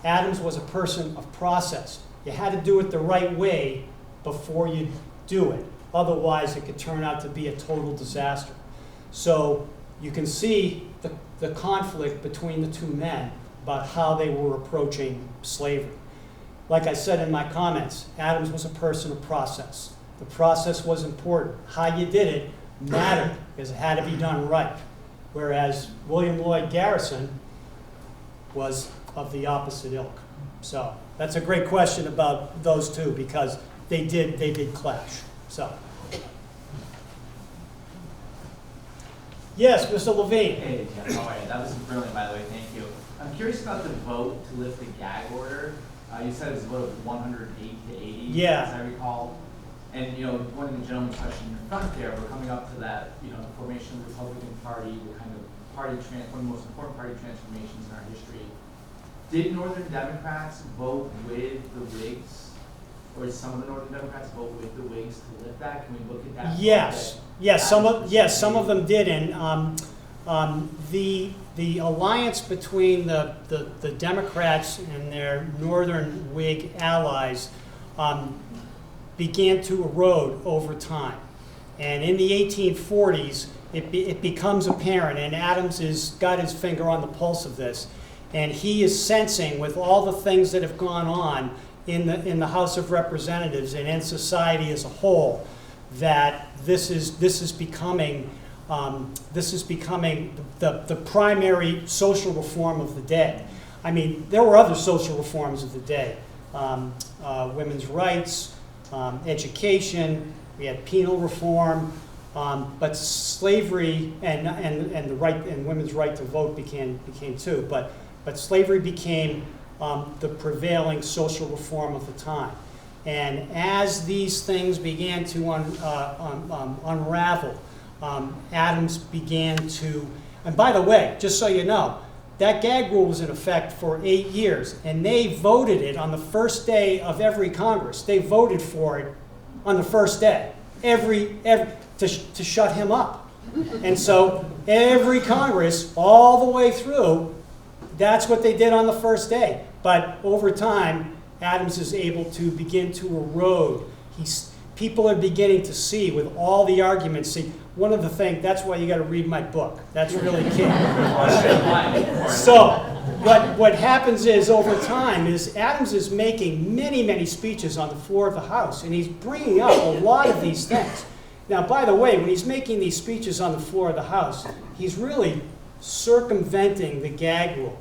Adams was a person of process. You had to do it the right way before you do it. Otherwise, it could turn out to be a total disaster. So you can see the conflict between the two men about how they were approaching slavery. Like I said in my comments, Adams was a person of process. The process was important. How you did it mattered because it had to be done right. Whereas William Lloyd Garrison was of the opposite ilk. So that's a great question about those two because they did clash. So. Yes, Mr. Levine. Hey, Jeff, how are you? That was brilliant, by the way. Thank you. I'm curious about the vote to lift the gag order. You said it was a vote of 108 to 80, Yeah. as I recall. And, you know, one of the gentlemen touched in front there, we're coming up to that, you know, the formation of the Republican Party, the kind of one of the most important party transformations in our history. Did Northern Democrats vote with the Whigs? Or did some of the Northern Democrats vote with the Whigs to lift that? Can we look at that? Yes, some of them did, and the alliance between the Democrats and their Northern Whig allies began to erode over time, and in the 1840s, it becomes apparent, and Adams has got his finger on the pulse of this, and he is sensing with all the things that have gone on in the House of Representatives and in society as a whole, that this is becoming the primary social reform of the day. I mean, there were other social reforms of the day: women's rights, education. We had penal reform, but slavery and the right and women's right to vote became too. But slavery became the prevailing social reform of the time. And as these things began to unravel, Adams began to, and by the way, just so you know, that gag rule was in effect for 8 years, and they voted it on the first day of every Congress. They voted for it on the first day, to shut him up. And so every Congress, all the way through, that's what they did on the first day. But over time, Adams is able to begin to erode. People are beginning to see with all the arguments. See, one of the things, that's why you got to read my book. That's really key. So what happens is over time is Adams is making many, many speeches on the floor of the House, and he's bringing up a lot of these things. Now, by the way, when he's making these speeches on the floor of the House, he's really circumventing the gag rule.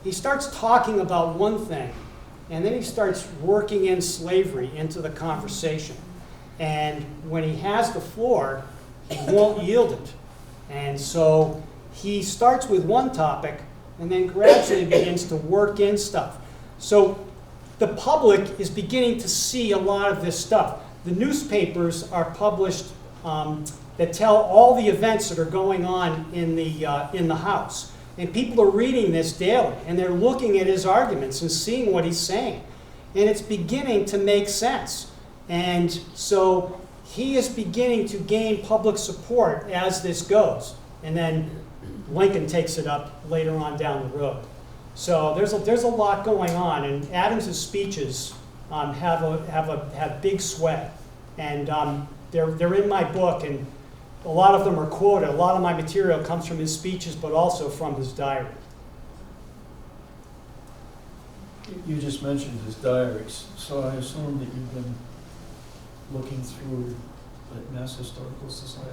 He starts talking about one thing, and then he starts working in slavery into the conversation. And when he has the floor, he won't yield it. And so he starts with one topic and then gradually begins to work in stuff. So the public is beginning to see a lot of this stuff. The newspapers are published that tell all the events that are going on in the House. And people are reading this daily, and they're looking at his arguments and seeing what he's saying. And it's beginning to make sense. And so he is beginning to gain public support as this goes. And then Lincoln takes it up later on down the road. So there's a lot going on, and Adams's speeches have big sway. And they're in my book, and a lot of them are quoted. A lot of my material comes from his speeches, but also from his diary. You just mentioned his diaries, so I assume that you've been looking through the Mass Historical Society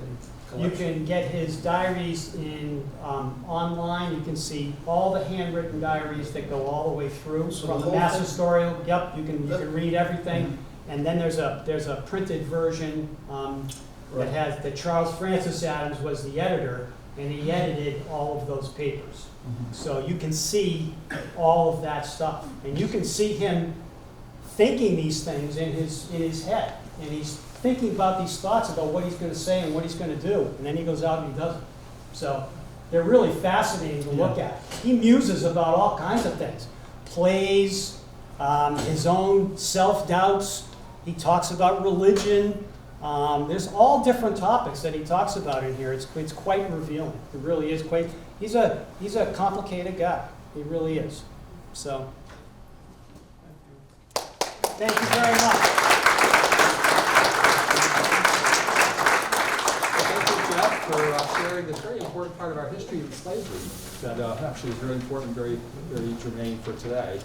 You collection. can get his diaries in online. You can see all the handwritten diaries that go all the way through So from the the whole Mass thing? Historical. Yep, you can read everything. Mhm. And then there's a printed version Right. that Charles Francis Adams was the editor, and he edited all of those papers. Mhm. So you can see all of that stuff, and you can see him thinking these things in his head, and he's thinking about these thoughts about what he's going to say and what he's going to do, and then he goes out and he does it. So They're really fascinating to look at. He muses about all kinds of things. Plays, his own self-doubts. He talks about religion. There's all different topics that he talks about in here. It's quite revealing. It really is quite. He's a complicated guy. He really is. So, thank you very much. Thank you, Jeff, for sharing this very important part of our history of slavery that actually is very important, very, very germane for today.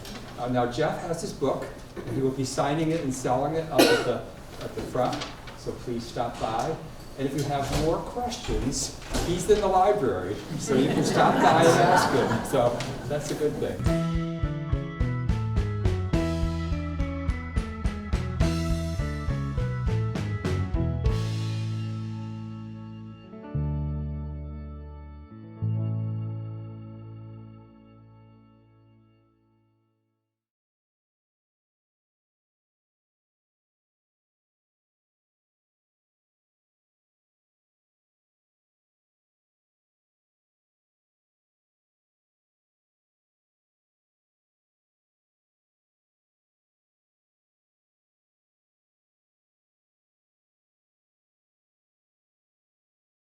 Now, Jeff has his book, and he will be signing it and selling it up at the front, so please stop by. And if you have more questions, he's in the library, so you can stop by and ask him. So that's a good thing.